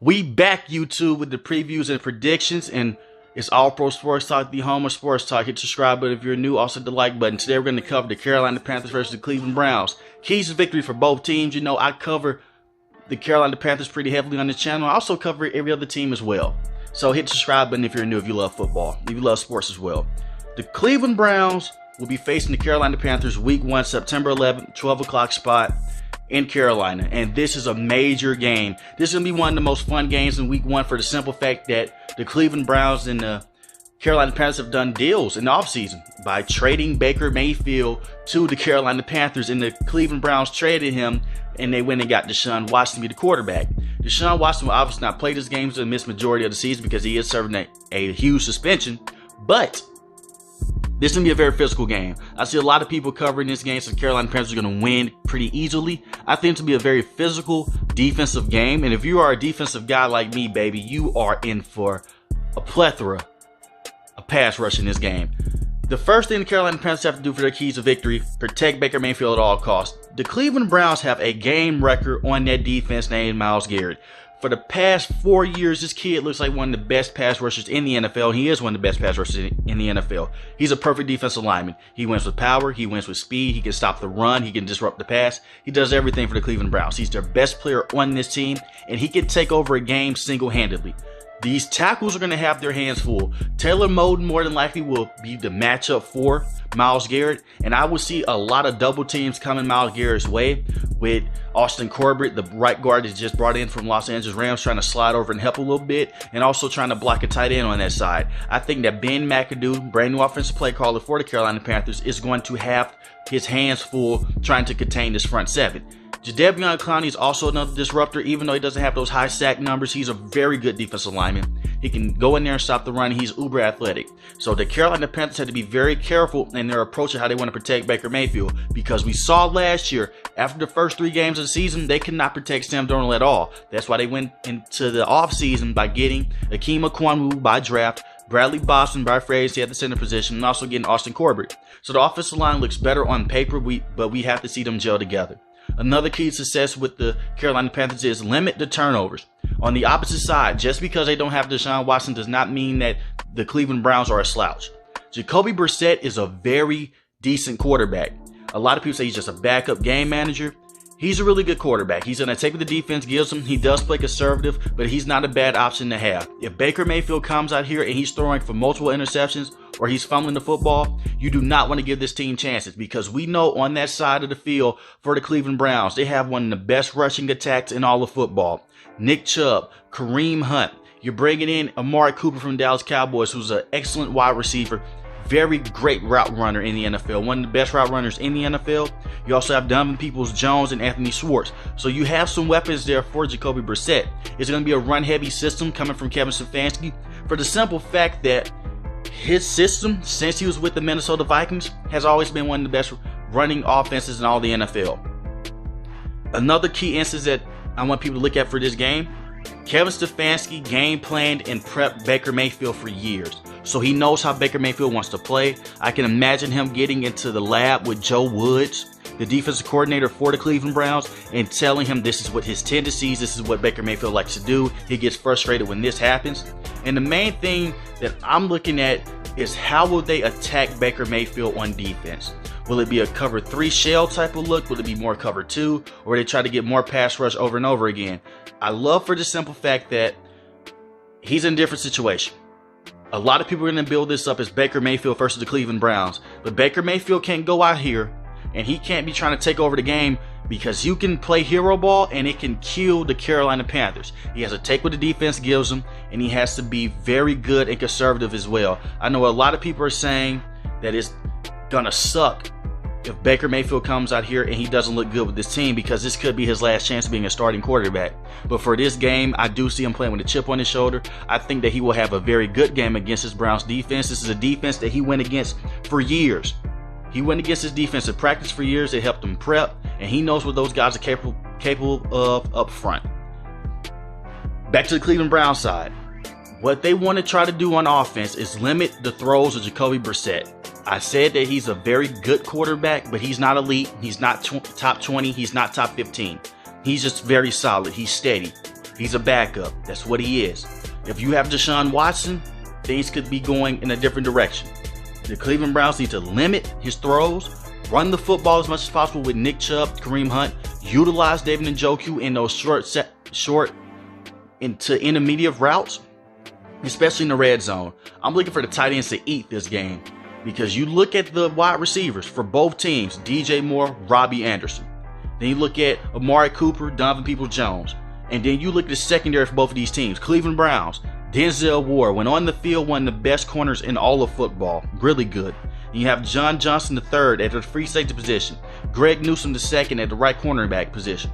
We back YouTube with the previews and predictions, and it's All Pro Sports Talk, the home of sports talk. Hit the subscribe button if you're new, also hit the like button. Today we're going to cover the Carolina Panthers versus the Cleveland Browns. Keys to victory for both teams. You know, I cover the Carolina Panthers pretty heavily on this channel. I also cover every other team as well. So hit the subscribe button if you're new, if you love football, if you love sports as well. The Cleveland Browns will be facing the Carolina Panthers week 1, September 11th, 12 o'clock spot in Carolina, and this is a major game. This is going to be one of the most fun games in week 1 for the simple fact that the Cleveland Browns and the Carolina Panthers have done deals in the offseason by trading Baker Mayfield to the Carolina Panthers, and the Cleveland Browns traded him, and they went and got Deshaun Watson to be the quarterback. Deshaun Watson will obviously not play this game, so miss majority of the season because he is serving a huge suspension, but this is going to be a very physical game. I see a lot of people covering this game, so the Carolina Panthers are going to win pretty easily. I think it's going to be a very physical defensive game. And if you are a defensive guy like me, baby, you are in for a plethora of pass rush in this game. The first thing the Carolina Panthers have to do for their keys to victory, protect Baker Mayfield at all costs. The Cleveland Browns have a game record on their defense named Myles Garrett. For the past 4 years, this kid looks like one of the best pass rushers in the NFL. He is one of the best pass rushers in the NFL. He's a perfect defensive lineman. He wins with power. He wins with speed. He can stop the run. He can disrupt the pass. He does everything for the Cleveland Browns. He's their best player on this team, and he can take over a game single-handedly. These tackles are going to have their hands full. Taylor Moton more than likely will be the matchup for Myles Garrett, and I will see a lot of double teams coming Myles Garrett's way, with Austin Corbett, the right guard that's just brought in from Los Angeles Rams, trying to slide over and help a little bit, and also trying to block a tight end on that side. I think that Ben McAdoo, brand new offensive play caller for the Carolina Panthers, is going to have his hands full trying to contain this front seven. Jadeveon Clowney is also another disruptor. Even though he doesn't have those high sack numbers, he's a very good defensive lineman. He can go in there and stop the run. He's uber athletic. So the Carolina Panthers had to be very careful in their approach of how they want to protect Baker Mayfield, because we saw last year, after the first 3 games of the season, they could not protect Sam Darnold at all. That's why they went into the offseason by getting Akeem Ekwonu by draft, Bradley Boston by free agency at the center position, and also getting Austin Corbett. So the offensive line looks better on paper, but we have to see them gel together. Another key to success with the Carolina Panthers is limit the turnovers. On the opposite side, just because they don't have Deshaun Watson does not mean that the Cleveland Browns are a slouch. Jacoby Brissett is a very decent quarterback. A lot of people say he's just a backup game manager. He's a really good quarterback. He's going to take what the defense gives him. He does play conservative, but he's not a bad option to have. If Baker Mayfield comes out here and he's throwing for multiple interceptions or he's fumbling the football, you do not want to give this team chances, because we know on that side of the field for the Cleveland Browns, they have one of the best rushing attacks in all of football. Nick Chubb, Kareem Hunt. You're bringing in Amari Cooper from Dallas Cowboys, who's an excellent wide receiver. Very great route runner in the NFL. One of the best route runners in the NFL. You also have Donovan Peoples-Jones and Anthony Schwartz. So you have some weapons there for Jacoby Brissett. It's going to be a run-heavy system coming from Kevin Stefanski, for the simple fact that his system, since he was with the Minnesota Vikings, has always been one of the best running offenses in all the NFL. Another key instance that I want people to look at for this game, Kevin Stefanski game planned and prepped Baker Mayfield for years. So he knows how Baker Mayfield wants to play. I can imagine him getting into the lab with Joe Woods, the defensive coordinator for the Cleveland Browns, and telling him this is what his tendencies, this is what Baker Mayfield likes to do. He gets frustrated when this happens. And the main thing that I'm looking at is how will they attack Baker Mayfield on defense? Will it be a cover 3 shell type of look? Will it be more cover 2? Or they try to get more pass rush over and over again? I love for the simple fact that he's in a different situation. A lot of people are going to build this up as Baker Mayfield versus the Cleveland Browns. But Baker Mayfield can't go out here and he can't be trying to take over the game, because you can play hero ball and it can kill the Carolina Panthers. He has to take what the defense gives him, and he has to be very good and conservative as well. I know a lot of people are saying that it's going to suck if Baker Mayfield comes out here and he doesn't look good with this team, because this could be his last chance of being a starting quarterback. But for this game, I do see him playing with a chip on his shoulder. I think that he will have a very good game against his Browns defense. This is a defense that he went against for years. He went against his defense in practice for years. It helped him prep, and he knows what those guys are capable of up front. Back to the Cleveland Browns side. What they want to try to do on offense is limit the throws of Jacoby Brissett. I said that he's a very good quarterback, but he's not elite. He's not top 20. He's not top 15. He's just very solid. He's steady. He's a backup. That's what he is. If you have Deshaun Watson, things could be going in a different direction. The Cleveland Browns need to limit his throws, run the football as much as possible with Nick Chubb, Kareem Hunt, utilize David Njoku in those short into intermediate routes, especially in the red zone. I'm looking for the tight ends to eat this game because you look at the wide receivers for both teams, DJ Moore, Robbie Anderson. Then you look at Amari Cooper, Donovan Peoples-Jones. And then you look at the secondary for both of these teams. Cleveland Browns, Denzel Ward, when on the field, one of the best corners in all of football. Really good. And you have John Johnson III at the free safety position. Greg Newsome II at the right cornerback position.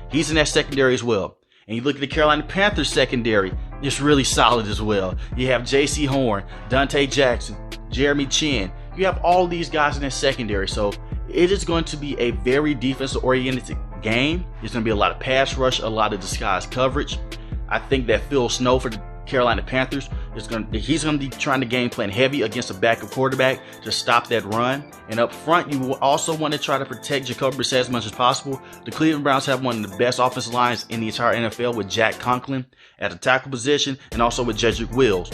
He's in that secondary as well. And you look at the Carolina Panthers secondary, it's really solid as well. You have J.C. Horn, Dante Jackson, Jeremy Chin. You have all these guys in that secondary. So it is going to be a very defensive-oriented game. There's going to be a lot of pass rush, a lot of disguised coverage. I think that Phil Snow for the Carolina Panthers he's going to be trying to game plan heavy against a backup quarterback to stop that run. And up front, you will also want to try to protect Jacoby Brissett as much as possible. The Cleveland Browns have one of the best offensive lines in the entire NFL with Jack Conklin at the tackle position and also with Jedrick Wills.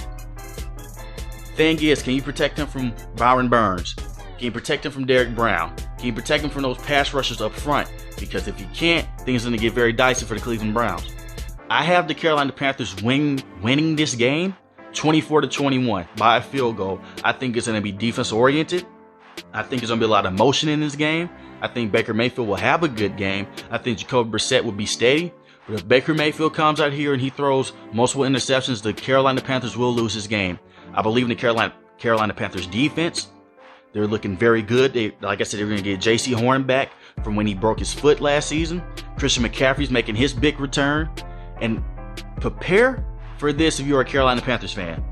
Thing is, can you protect him from Byron Burns? Can you protect him from Derek Brown? Can you protect him from those pass rushers up front? Because if you can't, things are going to get very dicey for the Cleveland Browns. I have the Carolina Panthers winning this game 24-21 by a field goal. I think it's going to be defense oriented. I think there's going to be a lot of motion in this game. I think Baker Mayfield will have a good game. I think Jacoby Brissett will be steady. But if Baker Mayfield comes out here and he throws multiple interceptions, the Carolina Panthers will lose this game. I believe in the Carolina Panthers defense. They're looking very good. Like I said, they're going to get J.C. Horn back from when he broke his foot last season. Christian McCaffrey's making his big return. And prepare for this if you're a Carolina Panthers fan.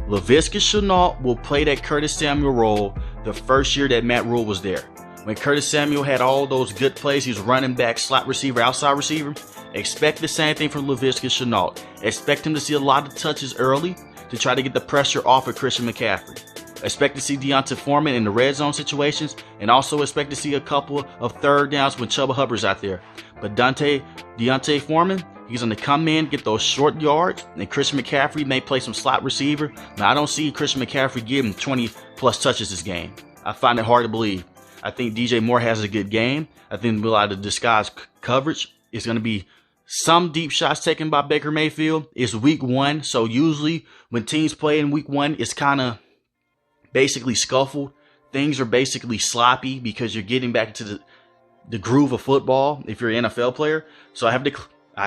Laviska Shenault will play that Curtis Samuel role the first year that Matt Rule was there. When Curtis Samuel had all those good plays, he was running back, slot receiver, outside receiver. Expect the same thing from Laviska Shenault. Expect him to see a lot of touches early to try to get the pressure off of Christian McCaffrey. Expect to see Deonta Foreman in the red zone situations, and also expect to see a couple of third downs when Chuba Hubbard's out there. But Deonta Foreman, he's going to come in, get those short yards, and Christian McCaffrey may play some slot receiver. Now, I don't see Christian McCaffrey giving 20-plus touches this game. I find it hard to believe. I think DJ Moore has a good game. I think there'll be a lot of disguised coverage. It's going to be some deep shots taken by Baker Mayfield. It's week 1, so usually when teams play in week 1, it's kind of basically scuffled. Things are basically sloppy because you're getting back into the groove of football if you're an NFL player. So I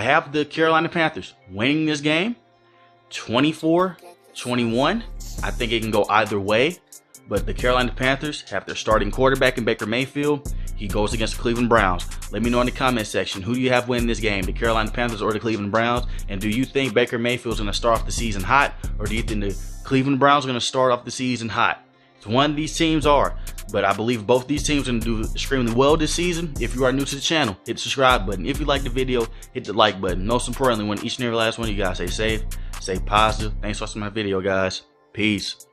have the Carolina Panthers winning this game 24-21. I think it can go either way. But the Carolina Panthers have their starting quarterback in Baker Mayfield. He goes against the Cleveland Browns. Let me know in the comment section, who do you have winning this game, the Carolina Panthers or the Cleveland Browns? And do you think Baker Mayfield's going to start off the season hot, or do you think the Cleveland Browns are going to start off the season hot? It's one of these teams are, but I believe both these teams are going to do extremely well this season. If you are new to the channel, hit the subscribe button. If you like the video, hit the like button. Most importantly, want each and every last one of you guys stay safe, stay positive. Thanks for watching my video, guys. Peace.